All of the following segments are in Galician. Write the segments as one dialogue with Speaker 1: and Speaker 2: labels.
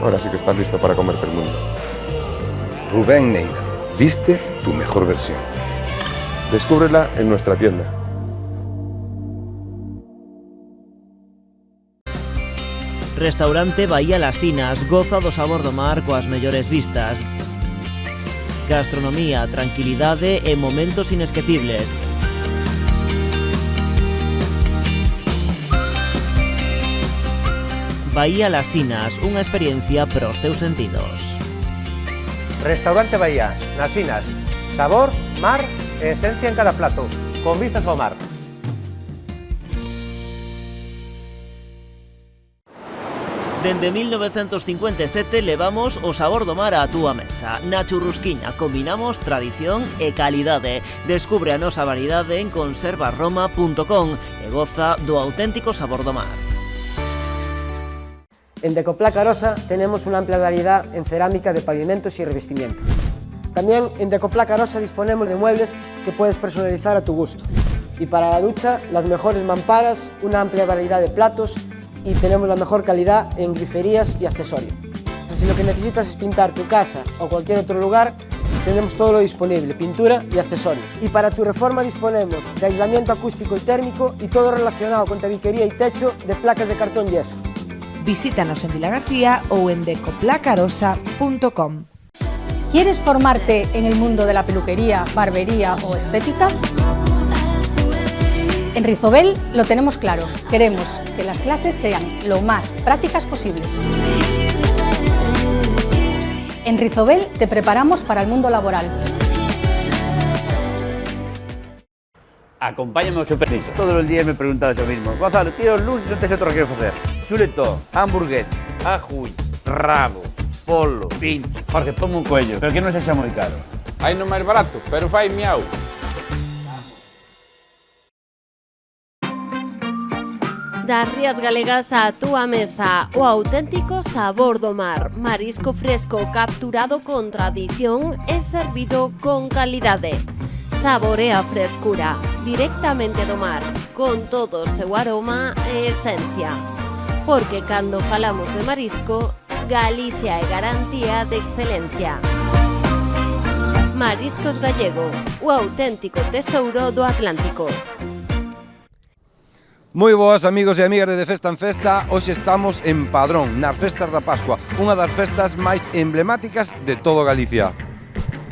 Speaker 1: Ahora sí que estás listo para comerte el mundo.
Speaker 2: Rubén Neira, viste tu mejor versión.
Speaker 1: Descúbrela en nuestra tienda.
Speaker 3: Restaurante Bahía Las Sinas, goza do sabor do mar coas mellores vistas. Gastronomía, tranquilidade e momentos inesquecibles. Bahía Las Sinas, unha experiencia para os teus sentidos.
Speaker 4: Restaurante Bahía, nas Sinas. Sabor, mar e esencia en cada plato, con vistas ao mar.
Speaker 3: Dende 1957 levamos o sabor do mar á túa mesa. Na Churrusquiña combinamos tradición e calidade. Descubre a nosa variedade en conservaroma.com e goza do auténtico sabor do mar.
Speaker 5: En Decoplaca Arosa tenemos una amplia variedad en cerámica de pavimentos y revestimientos. También en Decoplaca Arosa disponemos de muebles que puedes personalizar a tu gusto. Y para la ducha, las mejores mamparas, una amplia variedad de platos y tenemos la mejor calidad en griferías y accesorios. Si lo que necesitas es pintar tu casa o cualquier otro lugar, tenemos todo lo disponible, pintura y accesorios. Y para tu reforma disponemos de aislamiento acústico y térmico y todo relacionado con tabiquería y techo de placas de cartón yeso.
Speaker 6: Visítanos en Vila García o en decoplacarosa.com.
Speaker 7: ¿Quieres formarte en el mundo de la peluquería, barbería o estética? En Rizobel lo tenemos claro. Queremos que las clases sean lo más prácticas posibles. En Rizobel te preparamos para el mundo laboral.
Speaker 8: Acompáñame ao Supercito. Todos os días me preguntas o mismo. Gonzalo, tira os lunes, non tes outro que facer. Chuletón, hamburgués, ajuy, rabo, polo, pincho. Jorge, ponme un cuello, pero que non sexa moi caro.
Speaker 9: Hai no máis barato, pero fai miau.
Speaker 10: Das Rías Galegas á túa mesa, o auténtico sabor do mar. Marisco fresco capturado con tradición e servido con calidade. Saborea a frescura, directamente do mar, con todo o seu aroma e esencia. Porque cando falamos de marisco, Galicia é garantía de excelencia. Mariscos Gallego, o auténtico tesouro do Atlántico.
Speaker 2: Moi boas amigos e amigas de Festa en Festa. Hoxe estamos en Padrón, nas festas da Pascua, unha das festas máis emblemáticas de todo Galicia.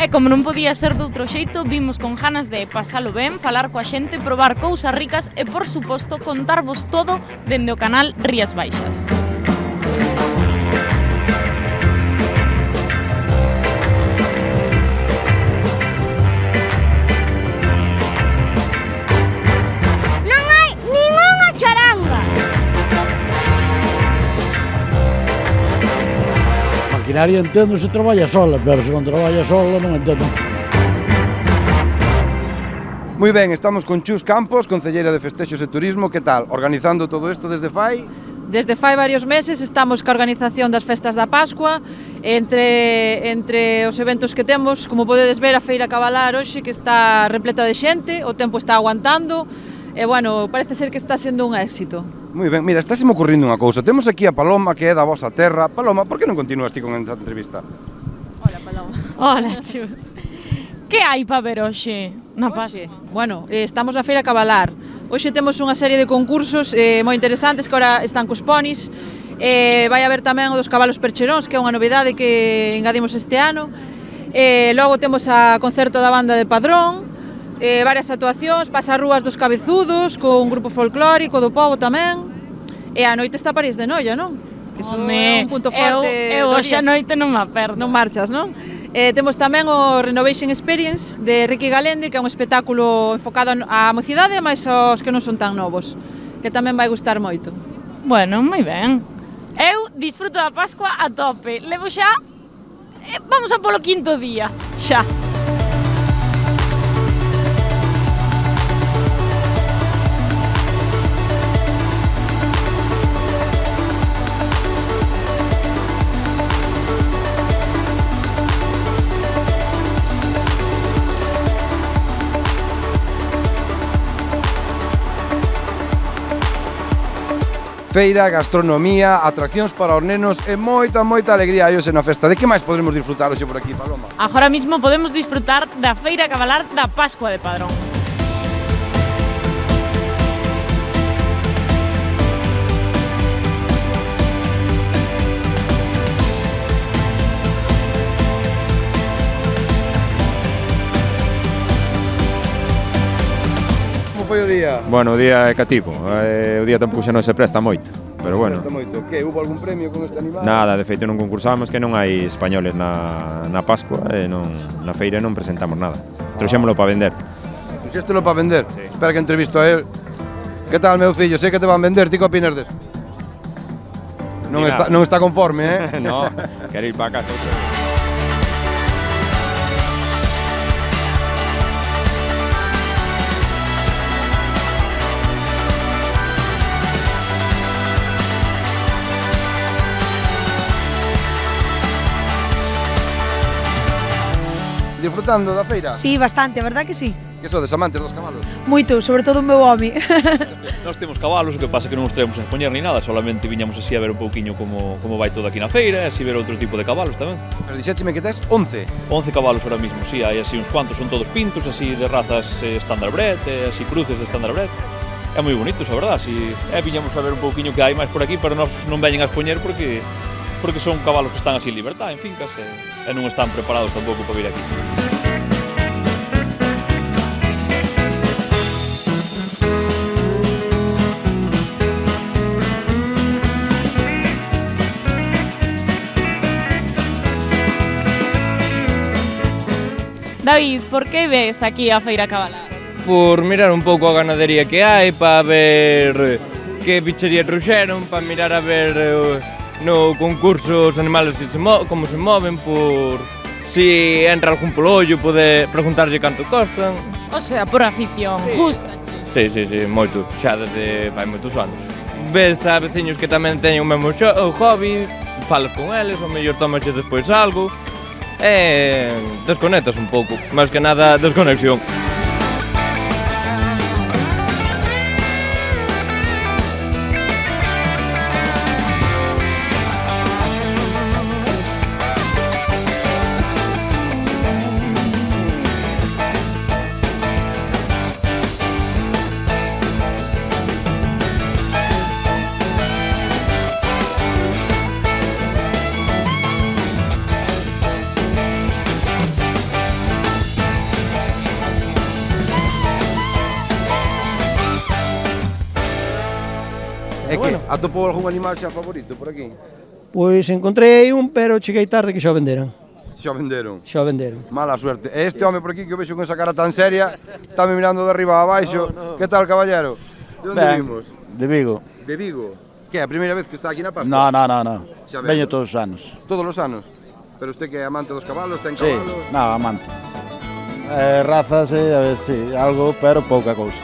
Speaker 11: E como non podía ser de outro xeito, vimos con ganas de pasalo ben, falar coa xente, probar cousas ricas e, por suposto, contarvos todo dende o canal Rías Baixas.
Speaker 12: Non hai ningunha charanga.
Speaker 13: Maquinaria entendo se traballa sola, pero se non traballa sola non entendo.
Speaker 2: Moi ben, estamos con Chus Campos, concelleira de Festexos e Turismo. Que tal? Organizando todo isto desde fai?
Speaker 14: Desde fai varios meses estamos ca organización das festas da Pascua. Entre os eventos que temos, como podedes ver, a Feira Cabalar hoxe que está repleta de xente, o tempo está aguantando e, bueno, parece ser que está sendo un éxito.
Speaker 2: Moi ben, mira, estáse me ocurrindo unha cousa. Temos aquí a Paloma, que é da vosa terra. Paloma, por que non continúas ti con esta entrevista?
Speaker 14: Hola, Paloma.
Speaker 11: Hola, Chus. Que hai para ver hoxe na Pascua?
Speaker 14: Bueno, estamos na Feira Cabalar. Hoxe temos unha serie de concursos moi interesantes que ahora están cos ponis. Vai haber tamén o dos cabalos percheróns, que é unha novidade que engadimos este ano. Logo temos a concerto da banda de Padrón, varias actuacións, pasarrúas dos cabezudos, con un grupo folclórico do pobo tamén. E a noite está París de Noia, non? Que iso é un punto forte.
Speaker 11: Eu hoxe a noite non me aperdo.
Speaker 14: Non marchas, non? Temos tamén o Renovation Experience de Ricky Galende, que é un espectáculo enfocado á mocidade, mas aos que non son tan novos, que tamén vai gustar moito.
Speaker 11: Bueno, moi ben. Eu disfruto da Pascua a tope. Levo xa... Vamos a polo quinto día, xa.
Speaker 2: feira, gastronomía, atraccións para os nenos e moita alegría hai hoxe na festa. De que máis podremos disfrutar hoxe por aquí, Paloma?
Speaker 11: Agora mismo podemos disfrutar da feira cabalar da Pascua de Padrón.
Speaker 2: Foi o día?
Speaker 15: Bueno, o día é cativo, o día tampouco xa non se presta moito, pero bueno.
Speaker 2: Presta moito. Que, hubo algún premio con este animal?
Speaker 15: Nada, de feito non concursamos, que non hai españoles na Pascua e na feira non presentamos nada. Trouxémolo para vender.
Speaker 2: Trouxéstelo para vender?
Speaker 15: Sí.
Speaker 2: Espera que entrevisto a él. Que tal, meu fillo? Sei que te van vender, ti que opinas deso? Non está conforme, eh?
Speaker 15: No, quero ir para casa outra vez.
Speaker 2: Disfrutando da feira?
Speaker 16: Sí, bastante, verdad que sí?
Speaker 2: Que sodes amantes dos cabalos?
Speaker 16: Moito, sobre todo o meu home.
Speaker 17: Nós temos cabalos, o que pasa que non os traemos a expoñer ni nada, solamente viñamos así a ver un pouquiño como vai todo aquí na feira, e así ver outro tipo de cabalos tamén.
Speaker 2: Pero dixécheme que tes 11?
Speaker 17: 11 cabalos ahora mismo, sí, hai así uns cuantos, son todos pintos, así de razas standardbred, así cruces de standardbred. É moi bonitos, a verdad, así, viñamos a ver un pouquiño que hai máis por aquí, pero nós non veñen a expoñer porque son cabalos que están así en libertad, en fincas, e non están preparados tampouco para vir aquí.
Speaker 11: David, por que ves aquí a feira cabalar?
Speaker 18: Por mirar un pouco a ganadería que hai, para ver que bichería trouxeron, para mirar a ver no concurso os animales que como se moven, por si entra algún polo ollo, poder preguntarlle canto costan.
Speaker 11: O sea, por afición, gustache?
Speaker 18: Sí, moito, xa desde fai moitos anos. Ves a veciños que tamén teñen o mesmo hobby, falas con eles, ou mellor tomaxe despois algo, e desconectas un pouco, máis que nada desconexión.
Speaker 2: E que? Atopou algún animal xa favorito por aquí?
Speaker 19: Pois encontrei un, pero cheguei tarde que xa o venderon.
Speaker 2: Xa o venderon?
Speaker 19: Xa o venderon.
Speaker 2: Mala suerte. E este home por aquí que o vexo con esa cara tan seria, está me mirando de arriba a abaixo. Que tal, caballero? De onde vimos?
Speaker 13: De Vigo.
Speaker 2: De Vigo? Que é a primeira vez que está aquí na Pascua?
Speaker 13: No. Veño todos os anos.
Speaker 2: Todos os anos? Pero usted que é amante dos cabalos, ten
Speaker 13: Sí,
Speaker 2: cabalos?
Speaker 13: no, amante. Razas, a ver, sí, algo, pero pouca cousa.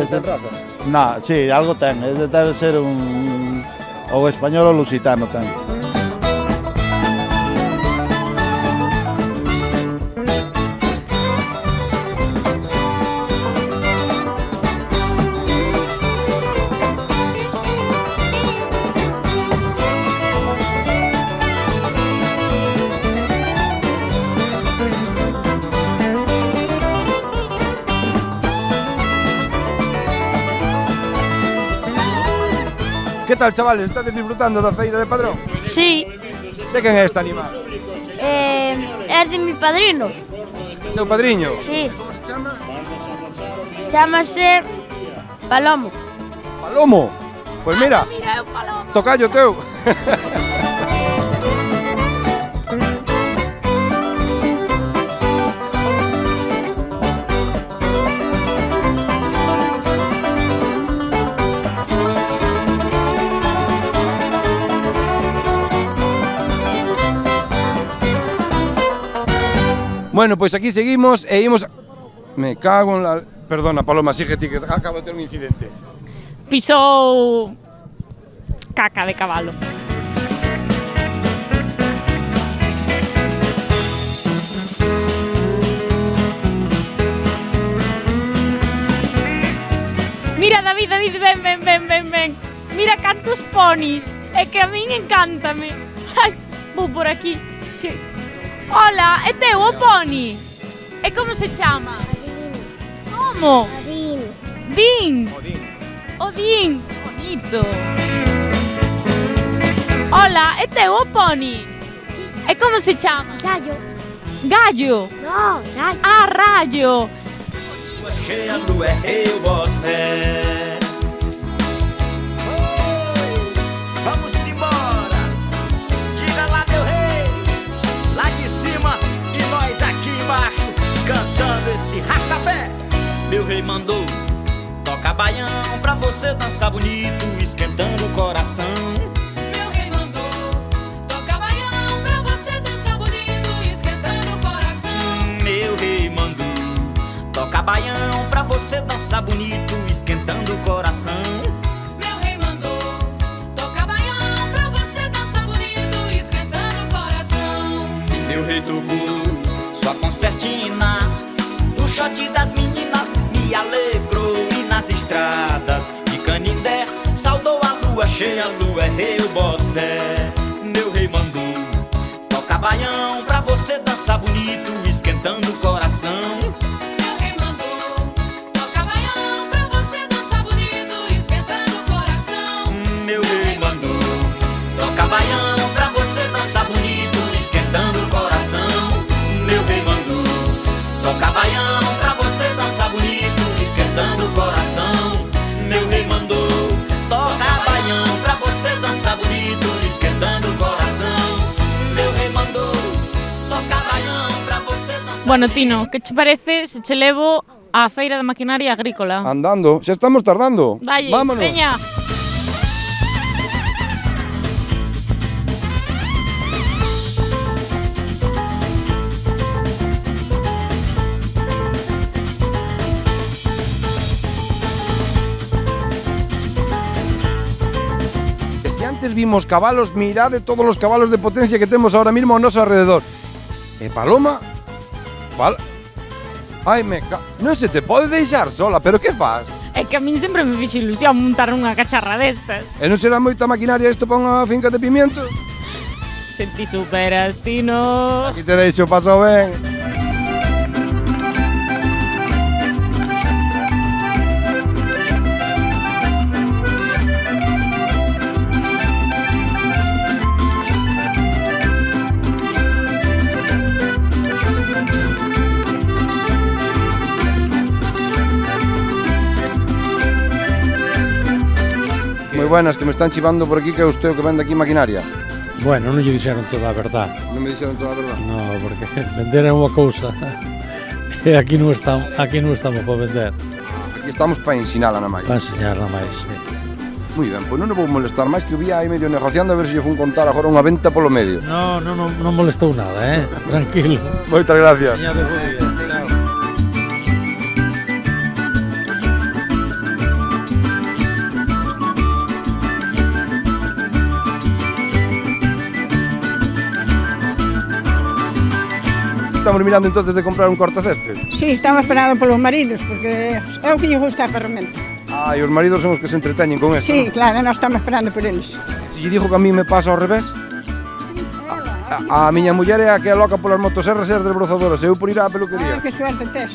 Speaker 2: Ten raza?
Speaker 13: No, sí, algo ten, debe ser un... ou español ou lusitano ten.
Speaker 2: Que tal, chavales? Estades disfrutando da feira de Padrón?
Speaker 12: Sí.
Speaker 2: De quen é este animal?
Speaker 12: É de mi padrino.
Speaker 2: Teu padriño?
Speaker 12: Sí.
Speaker 2: Como se chama?
Speaker 12: Chámase Palomo.
Speaker 2: Palomo? Pois mira,
Speaker 11: Mira, é o palomo.
Speaker 2: tocayo teu. Bueno, pois aquí seguimos e imos... Me cago en la... Perdona, Paloma, sigue ti, que acabo de ter un incidente.
Speaker 11: Pisou caca de cabalo. Mira, David, ven. Mira cantos ponis. É que a min encántame. Ai, vou por aquí. Hola, é teu o poni? E como se chama? Como? Odín. Odín. Bonito. Hola, é teu o poni? E como se chama?
Speaker 12: Gallo.
Speaker 11: Gallo?
Speaker 12: No, gallo.
Speaker 11: Ah, Rayo.
Speaker 20: Cheia do eu boto fé. Vamos embora. Diga lá, meu rei. Lá de cima e nós aqui embaixo cantando esse rastapé. Meu rei mandou tocar baião pra você dançar bonito, esquentando o coração.
Speaker 21: Meu rei mandou tocar baião pra você dançar bonito, esquentando o coração.
Speaker 20: Meu rei mandou tocar baião pra você dançar bonito, esquentando o coração.
Speaker 21: Meu rei mandou tocar baião pra você dançar bonito, esquentando o coração.
Speaker 20: Meu rei tocou sua concertina, o shot das meninas me alegrou. E nas estradas de Canindé saudou a lua cheia, lua eu boto fé. Meu rei mandou tocar baião pra você dançar bonito, esquentando o coração.
Speaker 21: Meu rei mandou tocar baião pra você dançar bonito, esquentando o coração.
Speaker 20: Meu rei mandou tocar baião pra você dançar bonito, esquentando o coração. Meu rei mandou tocar baião pra você dançar bonito, esquentando o coração. Meu rei mandou tocar baião pra você dançar bonito, esquentando o coração. Meu rei mandou tocar baião pra você dançar.
Speaker 11: Bueno, Tino, que che parece se che levo á Feira de Maquinaria Agrícola?
Speaker 2: Andando, xa estamos tardando.
Speaker 11: Dalle,
Speaker 2: Vámonos.
Speaker 11: veña.
Speaker 2: Antes vimos cabalos, mirade todos los cabalos de potencia que temos ahora mismo a noso alrededor. E Paloma? Ai, non se te pode deixar sola, pero que faz?
Speaker 11: É que a min sempre me fixe ilusión montar unha cacharra destas.
Speaker 2: E non será moita maquinaria isto para unha finca de pimiento?
Speaker 11: Se ti superas, Tino.
Speaker 2: Aquí te deixo, paso ben. Moi buenas, que me están chivando por aquí que é usted o que vende aquí maquinaria.
Speaker 13: Bueno, non lle dixeron toda a verdad.
Speaker 2: Non me dixeron toda a verdad?
Speaker 13: No, porque vender é unha cousa e aquí non estamos para vender.
Speaker 2: Aquí estamos para ensinala na máis.
Speaker 13: Para ensinar na máis, sí.
Speaker 2: Moi ben, pois non vou molestar máis, que o vi aí medio negociando a ver se lle fun contar agora unha venta polo medio.
Speaker 13: Non molestou nada, tranquilo.
Speaker 2: Moitas gracias. Estamos mirando entonces de comprar un cortacésped.
Speaker 22: Sí, estamos esperando polos maridos, porque é o que lle gusta a ferramenta.
Speaker 2: Ah, e os maridos son os que se entreteñen con eso.
Speaker 22: Sí, claro, nós estamos esperando por eles.
Speaker 2: Se lle dixo que a mí me pasa ao revés. A miña muller é a que é loca polas motoserras e as desbrozadoras, eu por ir á peluquería.
Speaker 22: Que suerte tes.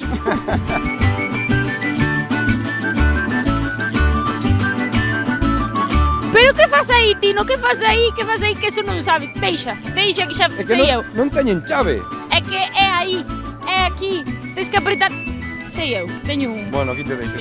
Speaker 11: Pero que faz aí, Tino? Que faz aí? Que faz aí que eso non sabes? Deixa que xa sei eu.
Speaker 2: Non teñen chave.
Speaker 11: É que é aí, é aquí. Tens que apretar. Sei eu, teño un.
Speaker 2: Bueno, aquí te deixo.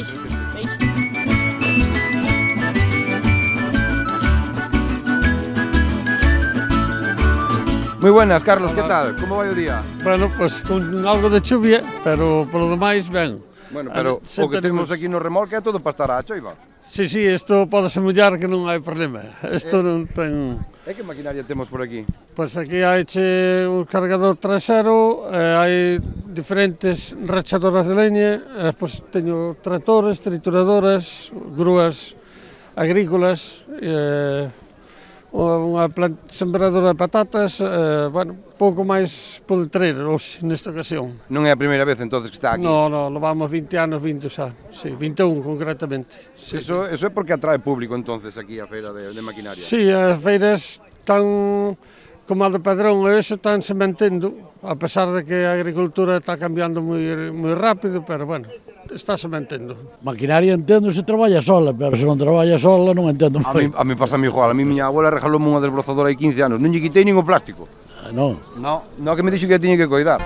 Speaker 2: Moi buenas, Carlos, que tal? Como vai o día?
Speaker 23: Bueno, pues con algo de chuvia, pero polo demais ben.
Speaker 2: Bueno, pero o que temos aquí no remolque é todo para estar á choiva.
Speaker 23: Sí, isto podese mollar que non hai problema. Isto non ten...
Speaker 2: E que maquinaria temos por aquí?
Speaker 23: Pois aquí haiche un cargador trasero, hai diferentes rachadoras de leña, pois teño tractores, trituradoras, grúas agrícolas, unha sembradora de patatas, bueno, pouco máis pode traer hoxe, nesta ocasión.
Speaker 2: Non é a primeira vez entonces que está aquí?
Speaker 23: No, levamos 20 anos vindo xa, sí, 21 concretamente. Sí.
Speaker 2: Eso é porque atrae público entonces aquí a feira de maquinaria?
Speaker 23: Sí, as feiras están, como a de Padrón, eso están se mantendo, a pesar de que a agricultura está cambiando moi rápido, pero bueno, está se mantendo.
Speaker 1: Maquinaria entendo se traballa sola, pero se non traballa sola non entendo moi.
Speaker 2: A mí pasa a mí igual, a mí miña abuela regaloume unha desbrozadora hai 15 anos, non lle quitei nin o plástico.
Speaker 1: Non.
Speaker 2: No, que me dixo que a tiña que coidar.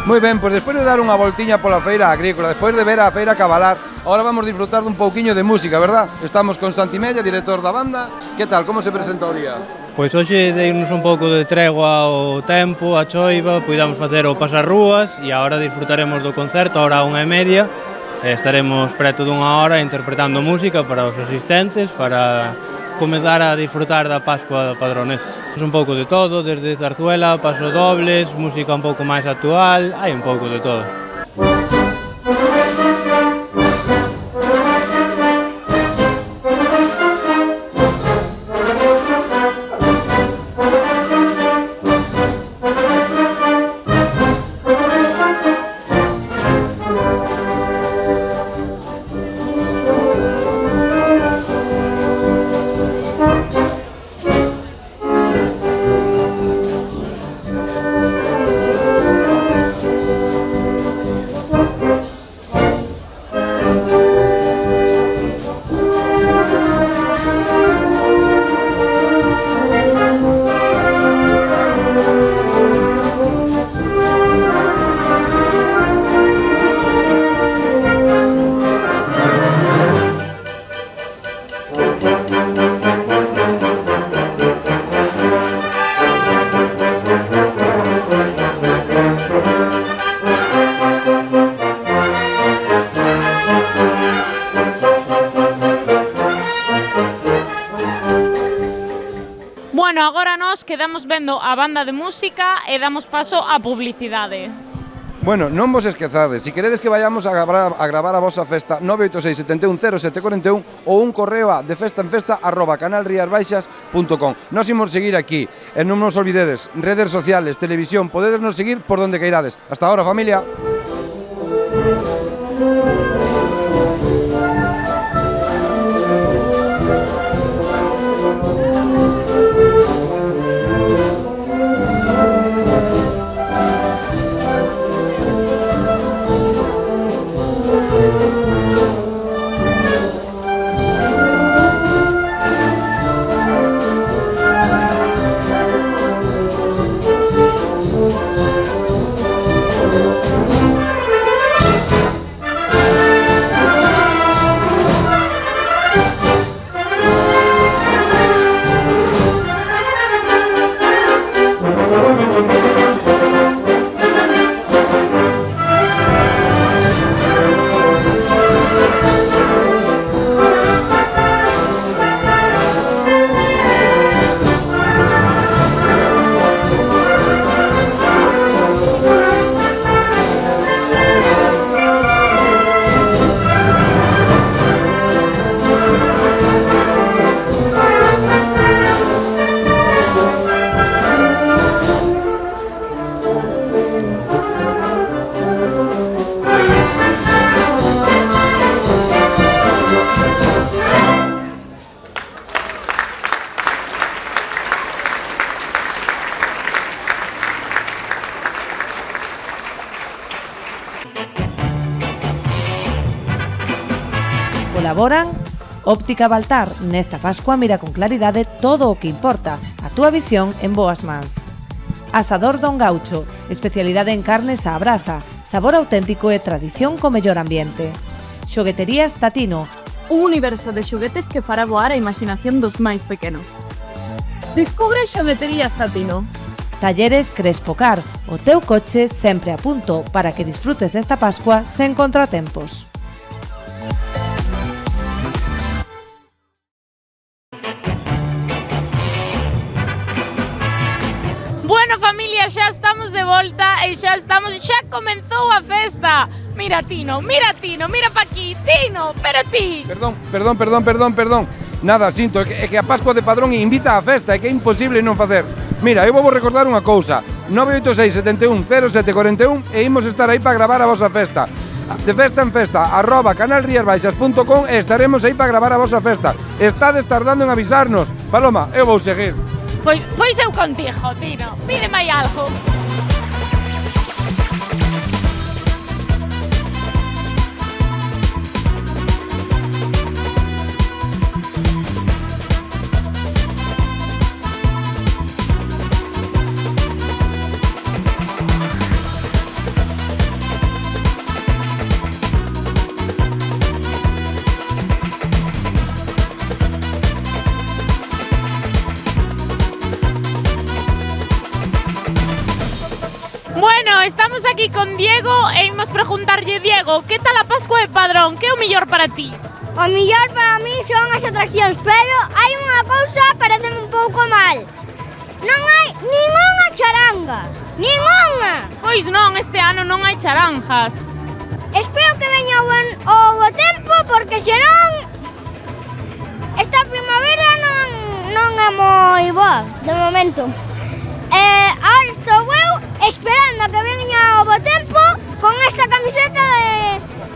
Speaker 2: Moi ben, pois despois de dar unha voltiña pola feira agrícola, despois de ver a feira cabalar, ahora vamos disfrutar dun pouquiño de música, verdad? Estamos con Santi Mella, director da banda. Que tal, como se presenta o día?
Speaker 3: Pois hoxe deimos un pouco de tregua ao tempo, a choiva, puidamos facer o pasarrúas e agora disfrutaremos do concerto, ahora a 1:30. Estaremos preto dunha hora interpretando música para os asistentes, para comezar a disfrutar da Pascua padronesa. Un pouco de todo, desde zarzuela, pasodobles, música un pouco máis actual, hai un pouco de todo.
Speaker 11: Bueno, agora nós quedamos vendo a banda de música e damos paso á publicidade.
Speaker 2: Bueno, non vos esquezades, se queredes que vayamos a gravar a vosa festa 986 71 0741 ou un correo a defestanfesta@canalriasbaixas.com. Nos imos seguir aquí e non nos olvidedes, redes sociales, televisión, podedes nos seguir por donde queirades. Hasta ahora, familia.
Speaker 6: Colaboran Óptica Baltar. Nesta Pascua mira con claridade todo o que importa. A túa visión en boas mans. Asador Don Gaucho. Especialidade en carnes á brasa. Sabor auténtico e tradición co mellor ambiente. Xogueterías Tatino.
Speaker 11: Un universo de xoguetes que fará voar a imaginación dos máis pequenos. Descubre Xogueterías Tatino.
Speaker 6: Talleres Crespocar, o teu coche sempre a punto para que disfrutes esta Pascua sen contratempos.
Speaker 11: Bueno, familia, xa estamos de volta e xa comenzou a festa. Mira Tino, mira pa aquí, Tino, pero ti.
Speaker 2: Perdón. Nada, sinto, é que a Pascua de Padrón invita á festa, é que é imposible non facer. Mira, eu vou recordar unha cousa, 986 71 0741 e imos estar aí para gravar a vosa festa. De festa en festa, @canalriasbaixas.com e estaremos aí para gravar a vosa festa. Estades tardando en avisarnos. Paloma, eu vou seguir.
Speaker 11: Pois eu contigo, Tino. Pídeme aí algo. Estamos aquí con Diego e imos preguntarlle, Diego, que tal a Pascua de Padrón? Que é o mellor para ti?
Speaker 12: O mellor para mí son as atraccións, pero hai unha cousa que pareceme un pouco mal. Non hai ningunha charanga, ningunha.
Speaker 11: Pois non, este ano non hai charanjas.
Speaker 12: Espero que veña o bo tempo, porque senón esta primavera non é moi boa, de momento. Ahora estou eu esperando a que veña o bo tempo con esta camiseta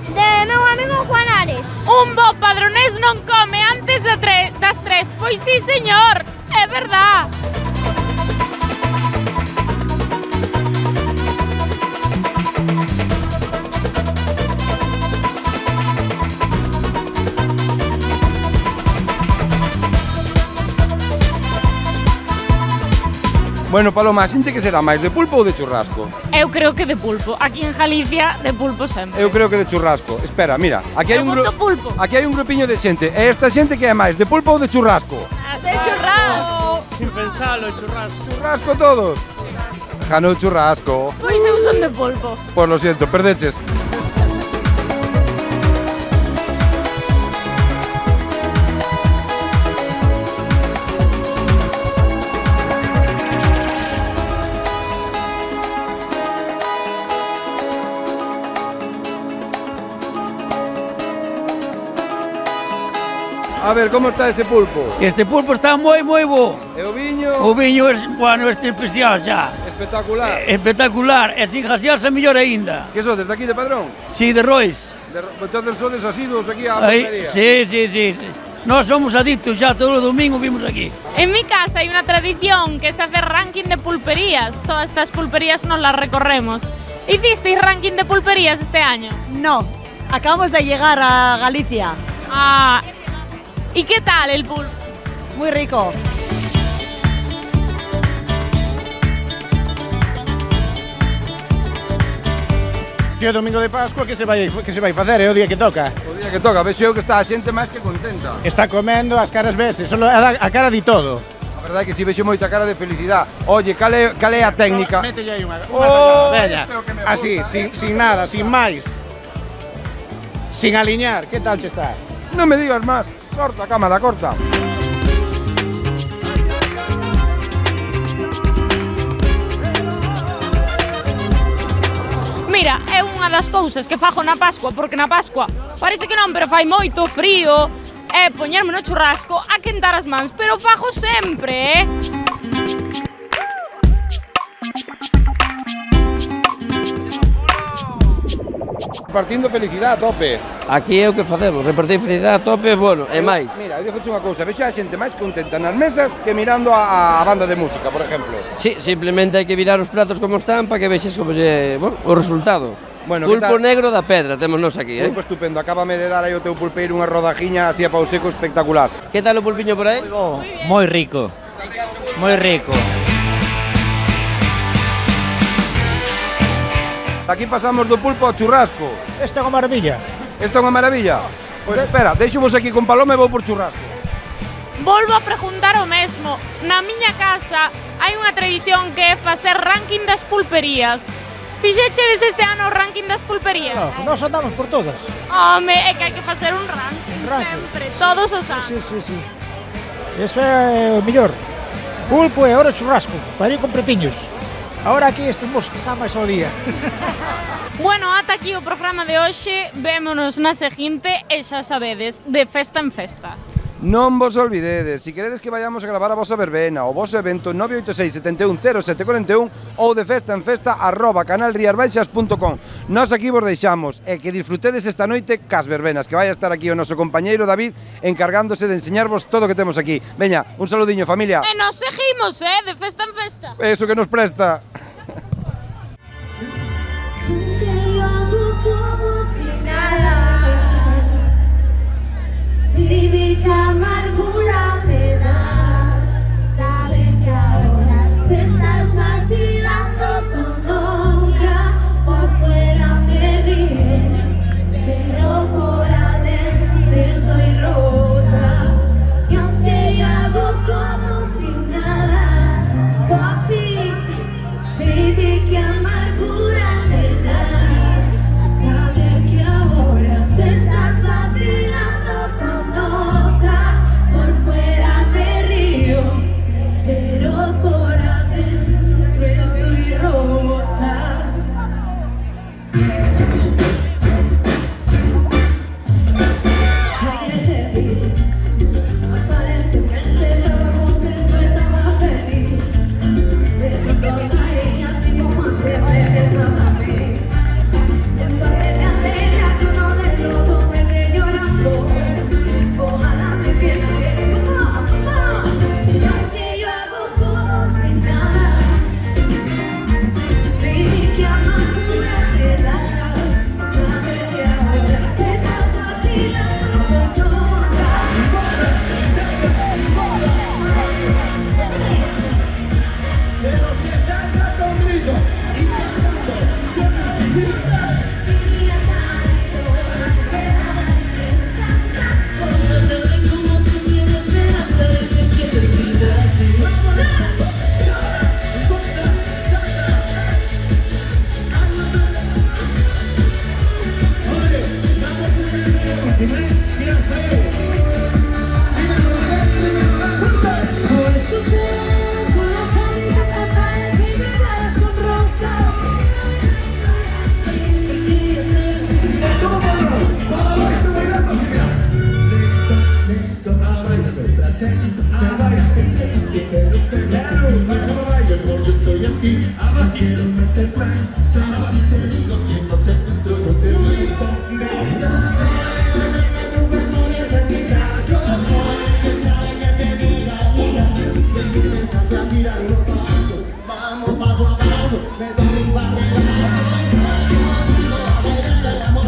Speaker 12: de meu amigo Juanares.
Speaker 11: Un bo padronés non come antes das 3. Pois sí, señor, é verdad.
Speaker 2: Bueno, Paloma, a xente que será máis de pulpo ou de churrasco?
Speaker 11: Eu creo que de pulpo. Aquí en Galicia, de pulpo sempre.
Speaker 2: Eu creo que de churrasco. Espera, mira, aquí hai un grupiño de xente. E esta xente que é máis, de pulpo ou de churrasco?
Speaker 11: De churrasco.
Speaker 3: Sin pensalo, churrasco.
Speaker 2: Churrasco todos. Ganou churrasco.
Speaker 11: Pois eu son de pulpo.
Speaker 2: Pois lo siento, perdeches. A ver, como está ese pulpo?
Speaker 19: Este pulpo está moi bo.
Speaker 2: E o viño?
Speaker 19: O viño é, bueno, este especial xa.
Speaker 2: Espectacular.
Speaker 19: Espectacular, e sin gasearse mellor aínda.
Speaker 2: Que sodes, daqui de Padrón?
Speaker 19: Si, de Rois.
Speaker 2: Entonces sodes asiduos aquí á
Speaker 19: pulpería. Sí. Nós somos adictos xa, todo o domingo vimos aquí.
Speaker 11: En mi casa hai unha tradición que es hacer ranking de pulperías. Todas estas pulperías nos las recorremos. ¿Hicisteis ranking de pulperías este año?
Speaker 4: No, acabamos de llegar a Galicia.
Speaker 11: Ah, ¿y qué tal el pulpo?
Speaker 4: Muy rico.
Speaker 13: O domingo de Pascua que se vai facer, é o día que toca.
Speaker 2: O día que toca, vexo eu que está a xente máis que contenta.
Speaker 13: Está comendo, as caras veses, solo a cara di todo.
Speaker 2: A verdade é que si vexo moita cara de felicidade. Oye, cal é a técnica?
Speaker 13: Mételle aí unha tallada, bella. Así, sin nada, sin máis. Sin aliñar, que tal che está?
Speaker 2: Non me digas máis. Corta, cámara, corta.
Speaker 11: Mira, é unha das cousas que fago na Pascua, porque na Pascua parece que non, pero fai moito frío, é poñerme no churrasco a quentar as mans, pero fago sempre,
Speaker 2: Repartindo felicidade a tope.
Speaker 5: Aquí é o que facemos, repartir felicidade a tope, bueno, e máis.
Speaker 2: Mira, eu dixo unha cousa, vexo a xente máis contenta nas mesas que mirando a banda de música, por exemplo.
Speaker 5: Sí, simplemente hai que virar os platos como están para que vexes como bueno, o resultado.
Speaker 2: Bueno,
Speaker 5: pulpo negro da pedra, temos nos aquí,
Speaker 2: Pulpo estupendo, acábame de dar aí o teu pulpeiro unha rodajiña así a pau seco espectacular.
Speaker 5: Que tal o pulpiño por aí?
Speaker 3: Moi rico, moi rico.
Speaker 2: Aquí pasamos do pulpo ao churrasco.
Speaker 13: Esta é unha maravilla.
Speaker 2: Esta é unha maravilla? Pois espera, deixo vos aquí con Paloma e vou por churrasco.
Speaker 11: volvo a preguntar o mesmo. Na miña casa hai unha tradición que é facer ranking das pulperías. Fixechedes este ano o ranking das pulperías?
Speaker 7: Claro, nós andamos por todas.
Speaker 11: Home, é que hai que facer un ranking sempre, todos os anos.
Speaker 7: Sí. Eso é o mellor. Pulpo e ahora churrasco, para ir con pretiños. Ahora aquí estamos que está máis ao día.
Speaker 11: Bueno, ata aquí o programa de hoxe, vémonos na seguinte e xa sabedes, de festa en festa.
Speaker 2: Non vos olvidedes, se queredes que vayamos a gravar a vosa verbena, o voso evento 986 71 0741 ou de festa en festa @canalriasbaixas.com. Nós aquí vos deixamos e que disfrutedes esta noite cas verbenas, que vai a estar aquí o noso compañeiro David encargándose de enseñarvos todo o que temos aquí. Veña, un saludiño, familia.
Speaker 11: E nos seguimos, de festa en festa.
Speaker 2: Eso que nos presta.
Speaker 21: Baby, qué amargura me da saber que ahora te estás vacilando con otra. Por fuera me ríe, pero por adentro estoy rota. Y aunque yo hago como si nada, por ti, baby, qué amargura me da saber que ahora te estás vacilando con otra. Por fuera me río, pero por adentro estoy rota. Aparentemente estaba contento, estaba feliz. Besito a ella así como antes me besaba a mí. En parte me alegra que uno de los dos me ve llorando. Ojalá me piense, y aunque yo hago como si nada, baby, qué amargura te da saber que ahora te estás vacilando con otra. Pero si salgas conmigo y cantando, como si tienes esperanza de ser quien te quita así. Por eso tengo la carita tapada y me das con rosa. Soy así, quiero meter plan, te digo que no te entro, yo te grito. No necesitas yo, que sabe que te diga, baby, me estás a tirar los pasos, vamos paso a paso, me doy un par de pasos, a bailar el amor.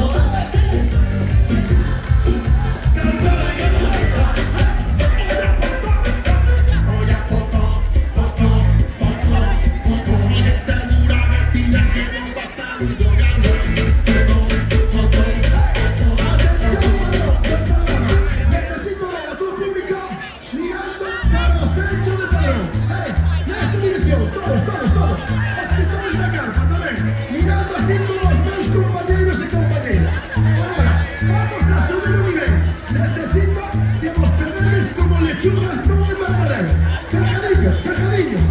Speaker 21: Lechugas no me barbarán. Cargadillos,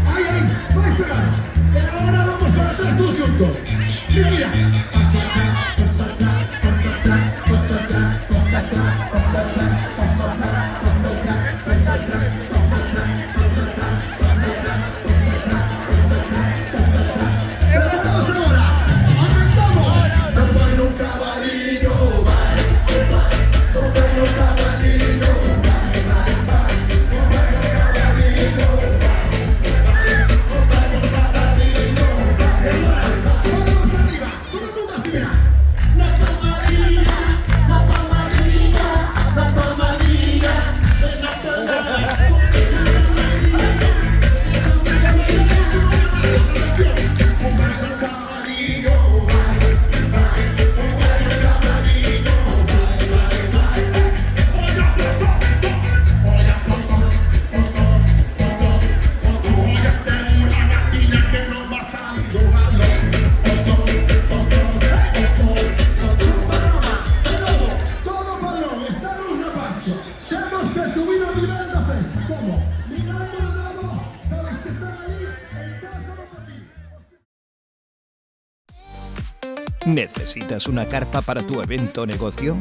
Speaker 21: ahí, vais pegados. Y ahora vamos para atrás todos juntos. Mira. Pasa atrás, pasa atrás, pasa atrás, pasa atrás, pasa atrás, pasa atrás, pasa atrás, pasa atrás, pasa atrás, pasa atrás, pasa atrás, pasa atrás, pasa atrás, pasa atrás, pasa atrás. ¡Preparados ahora! ¡Arrancamos! Tocando un caballito, vale, tocando un caballito. La camarilla,
Speaker 8: ¿Necesitas una carpa para tu evento o negocio?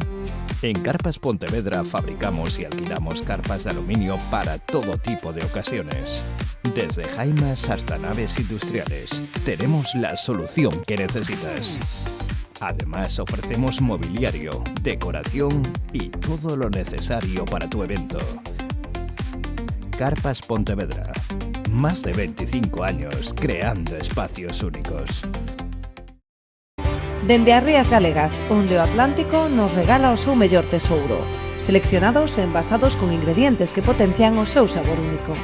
Speaker 8: En Carpas Pontevedra fabricamos y alquilamos carpas de aluminio para todo tipo de ocasiones. Desde jaimas hasta naves industriales, tenemos la solución que necesitas. Además, ofrecemos mobiliario, decoración y todo lo necesario para tu evento. Carpas Pontevedra. Más de 25 años creando espacios únicos.
Speaker 6: Dende as Rías Galegas, onde o Atlántico nos regala o seu mellor tesouro, seleccionados e envasados con ingredientes que potencian o seu sabor único.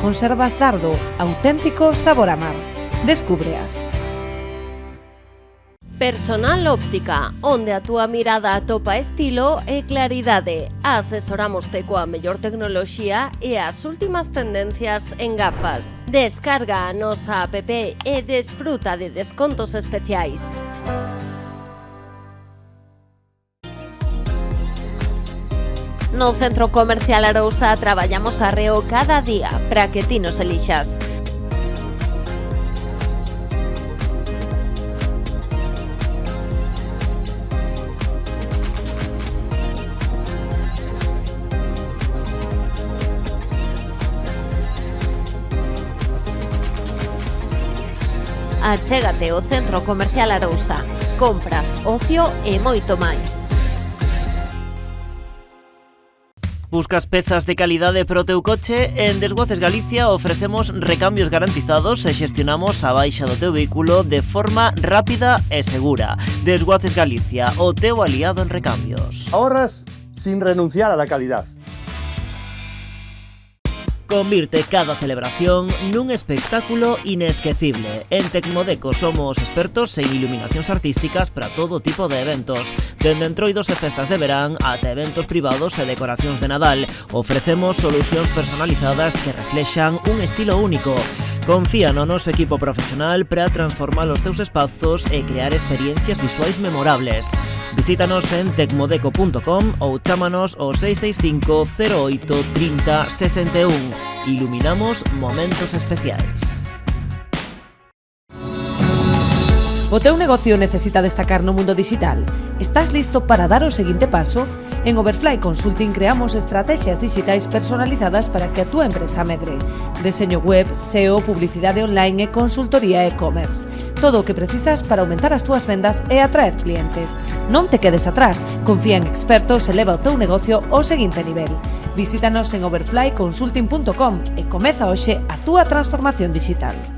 Speaker 6: Conservas Dardo, auténtico sabor a mar. Descúbreas.
Speaker 9: Personal Óptica, onde a túa mirada atopa estilo e claridade. Asesorámoste coa mellor tecnoloxía e as últimas tendencias en gafas. Descarga a nosa app e desfruta de descontos especiais. No Centro Comercial Arousa traballamos arreo cada día para que ti nos elixas. Achégate ao Centro Comercial Arousa. Compras, ocio e moito máis.
Speaker 10: Buscas pezas de calidade para o teu coche? En Desguaces Galicia ofrecemos recambios garantizados e xestionamos a baixa do teu vehículo de forma rápida e segura. Desguaces Galicia, o teu aliado en recambios.
Speaker 24: Ahorras sin renunciar a la calidad.
Speaker 10: Convirte cada celebración nun espectáculo inesquecible. En Tecmodeco somos expertos en iluminacións artísticas para todo tipo de eventos. Dende entroidos e festas de verán ata eventos privados e decoracións de Nadal. Ofrecemos solucións personalizadas que reflexan un estilo único. Confía no noso equipo profesional para transformar os teus espazos e crear experiencias visuais memorables. Visítanos en tecmodeco.com ou chámanos ao 665 08 30 61. Iluminamos momentos especiais.
Speaker 6: O teu negocio necesita destacar no mundo digital? Estás listo para dar o seguinte paso? En Overfly Consulting creamos estrategias digitais personalizadas para que a túa empresa medre. Deseño web, SEO, publicidade online e consultoría e-commerce. Todo o que precisas para aumentar as túas vendas e atraer clientes. Non te quedes atrás, confía en expertos e leva o teu negocio ao seguinte nivel. Visítanos en overflyconsulting.com e comeza hoxe a túa transformación digital.